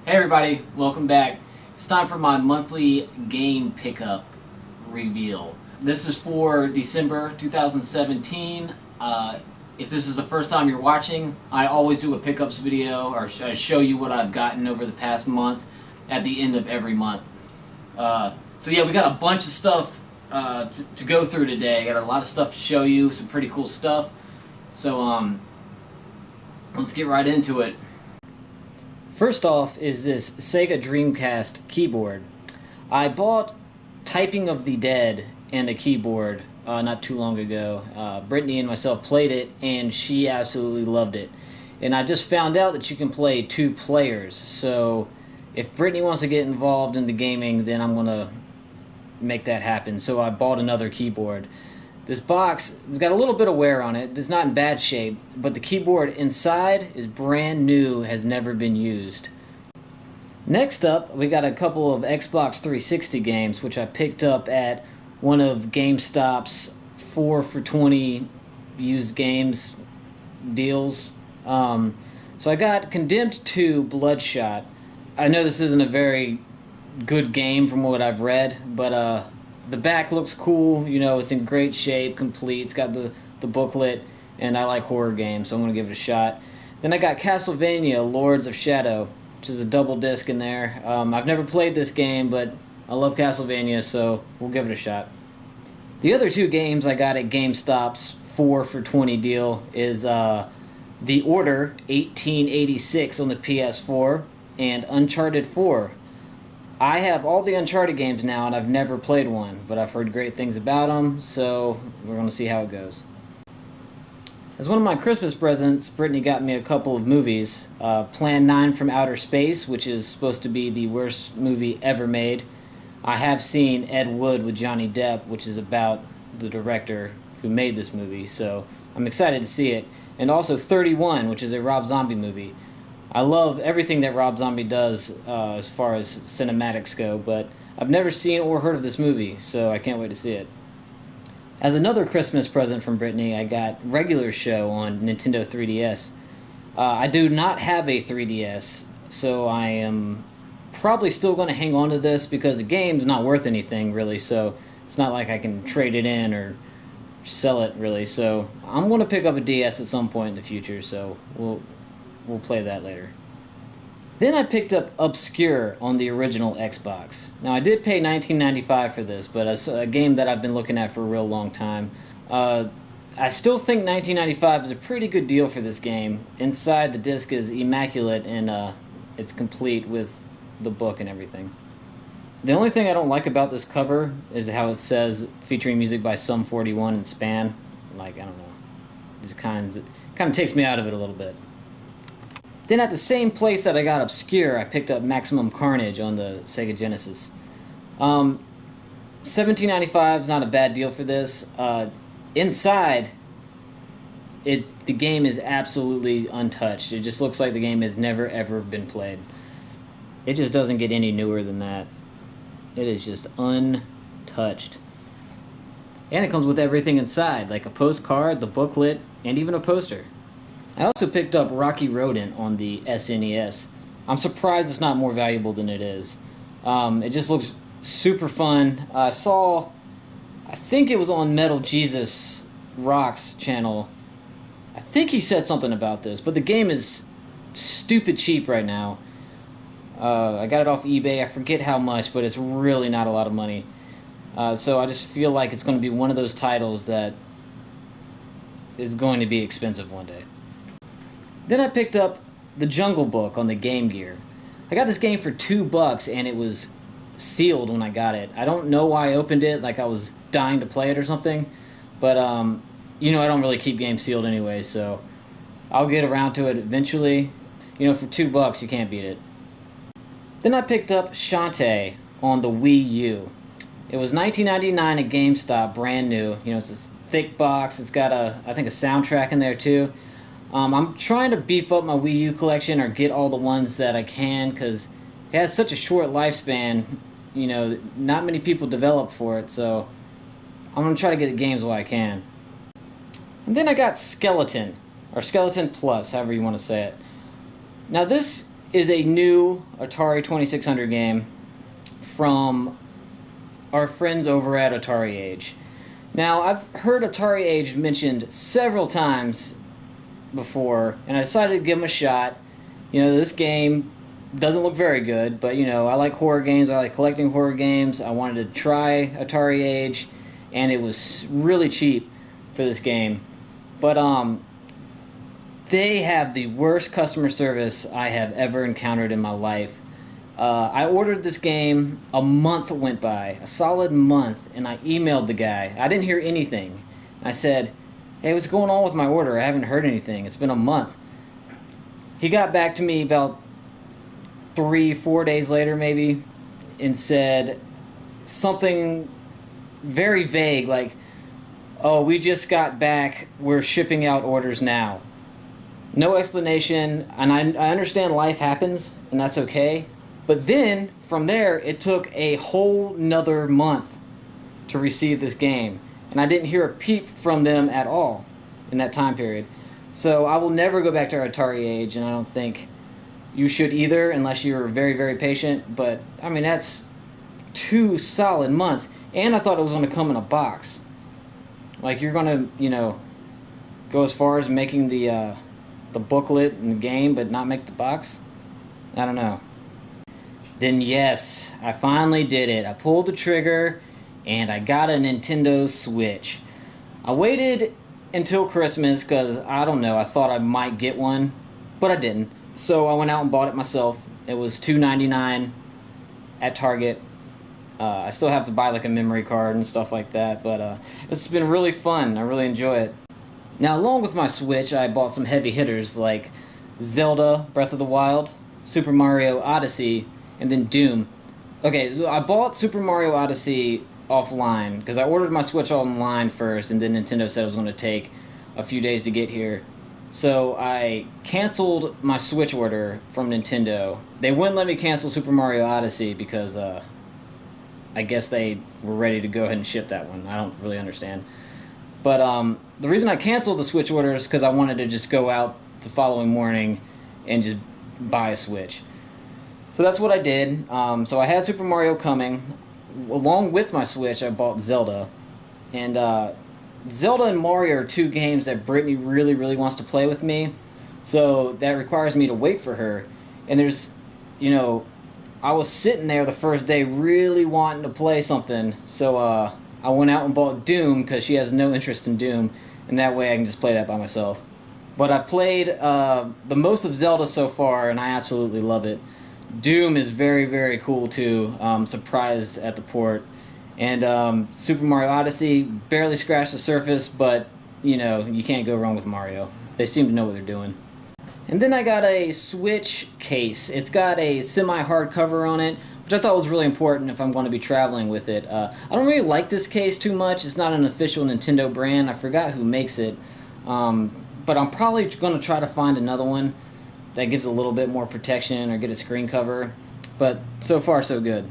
Hey everybody, welcome back. It's time for my monthly game pickup reveal. This is for December 2017. If this is the first time you're watching, I always do a pickups video or I show you what I've gotten over the past month at the end of every month. So yeah, we got a bunch of stuff to go through today. I got a lot of stuff to show you, some pretty cool stuff. So let's get right into it. First off is this Sega Dreamcast keyboard. I bought Typing of the Dead and a keyboard not too long ago. Brittany and myself played it and she absolutely loved it. And I just found out that you can play 2 players. So if Brittany wants to get involved in the gaming, then I'm going to make that happen. So I bought another keyboard. This box has got a little bit of wear on it. It's not in bad shape, but the keyboard inside is brand new, has never been used. Next up, we got a couple of Xbox 360 games, which I picked up at one of GameStop's 4 for $20 used games deals. So I got Condemned 2 Bloodshot. I know this isn't a very good game from what I've read, but the back looks cool, you know, it's in great shape, complete, it's got the booklet, and I like horror games, so I'm going to give it a shot. Then I got Castlevania Lords of Shadow, which is a double disc in there. I've never played this game, but I love Castlevania, so we'll give it a shot. The other 2 games I got at GameStop's 4 for $20 deal is The Order 1886 on the PS4 and Uncharted 4. I have all the Uncharted games now, and I've never played one, but I've heard great things about them, so we're going to see how it goes. As one of my Christmas presents, Brittany got me a couple of movies. Plan 9 from Outer Space, which is supposed to be the worst movie ever made. I have seen Ed Wood with Johnny Depp, which is about the director who made this movie, so I'm excited to see it. And also 31, which is a Rob Zombie movie. I love everything that Rob Zombie does as far as cinematics go, but I've never seen or heard of this movie, so I can't wait to see it. As another Christmas present from Brittany, I got Regular Show on Nintendo 3DS. I do not have a 3DS, so I am probably still going to hang on to this because the game's not worth anything, really, so it's not like I can trade it in or sell it, really. So I'm going to pick up a DS at some point in the future, so we'll play that later. Then I picked up Obscure on the original Xbox. Now I did pay $19.95 for this, but it's a game that I've been looking at for a real long time. I still think $19.95 is a pretty good deal for this game. Inside the disc is immaculate and it's complete with the book and everything. The only thing I don't like about this cover is how it says featuring music by Sum 41 and Span. Like, I don't know. It kind of takes me out of it a little bit. Then at the same place that I got Obscure, I picked up Maximum Carnage on the Sega Genesis. $17.95 is not a bad deal for this. Inside, the game is absolutely untouched. It just looks like the game has never ever been played. It just doesn't get any newer than that. It is just untouched. And it comes with everything inside, like a postcard, the booklet, and even a poster. I also picked up Rocky Rodent on the SNES. I'm surprised it's not more valuable than it is. It just looks super fun. I think it was on Metal Jesus Rock's channel. I think he said something about this, but the game is stupid cheap right now. I got it off eBay. I forget how much, but it's really not a lot of money. So I just feel like it's going to be one of those titles that is going to be expensive one day. Then I picked up The Jungle Book on the Game Gear. I got this game for $2 and it was sealed when I got it. I don't know why I opened it, like I was dying to play it or something. But, you know, I don't really keep games sealed anyway, so I'll get around to it eventually. You know, for $2, you can't beat it. Then I picked up Shantae on the Wii U. It was $19.99 at GameStop, brand new. You know, it's this thick box. It's got I think a soundtrack in there too. I'm trying to beef up my Wii U collection or get all the ones that I can because it has such a short lifespan. You know, not many people develop for it, so I'm going to try to get the games while I can. And then I got Skeleton, or Skeleton Plus, however you want to say it. Now this is a new Atari 2600 game from our friends over at Atari Age. Now, I've heard Atari Age mentioned several times before, and I decided to give them a shot. You know, this game doesn't look very good, but, you know, I like horror games, I like collecting horror games. I wanted to try Atari Age, and it was really cheap for this game. But, they have the worst customer service I have ever encountered in my life. I ordered this game, a month went by, a solid month, and I emailed the guy. I didn't hear anything. I said, hey, what's going on with my order? I haven't heard anything. It's been a month. He got back to me about 3-4 days later maybe and said something very vague like, oh, we just got back, we're shipping out orders now. No explanation, and I understand life happens, and that's okay. But then, from there, it took a whole nother month to receive this game. And I didn't hear a peep from them at all in that time period. So I will never go back to Atari Age, and I don't think you should either, unless you're very, very patient. But, I mean, that's 2 solid months. And I thought it was going to come in a box. Like, you're going to, you know, go as far as making the booklet and the game, but not make the box? I don't know. Then yes, I finally did it. I pulled the trigger, and I got a Nintendo Switch. I waited until Christmas, because, I don't know, I thought I might get one, but I didn't. So I went out and bought it myself. It was $2.99 at Target. I still have to buy like a memory card and stuff like that, but it's been really fun. I really enjoy it. Now, along with my Switch, I bought some heavy hitters like Zelda, Breath of the Wild, Super Mario Odyssey, and then Doom. Okay, I bought Super Mario Odyssey offline because I ordered my Switch online first, and then Nintendo said it was going to take a few days to get here. So I canceled my Switch order from Nintendo. They wouldn't let me cancel Super Mario Odyssey because I guess they were ready to go ahead and ship that one. I don't really understand. But the reason I canceled the Switch order is because I wanted to just go out the following morning and just buy a Switch. So that's what I did. So I had Super Mario coming. Along with my Switch, I bought Zelda. And Zelda and Mario are 2 games that Brittany really, really wants to play with me. So that requires me to wait for her. And there's, you know, I was sitting there the first day really wanting to play something. So I went out and bought Doom because she has no interest in Doom. And that way I can just play that by myself. But I've played the most of Zelda so far, and I absolutely love it. Doom is very, very cool too. Surprised at the port. And Super Mario Odyssey barely scratched the surface, but, you know, you can't go wrong with Mario. They seem to know what they're doing. And then I got a Switch case. It's got a semi-hardcover on it, which I thought was really important if I'm going to be traveling with it. I don't really like this case too much. It's not an official Nintendo brand. I forgot who makes it. But I'm probably going to try to find another one that gives a little bit more protection or get a screen cover. But so far, so good.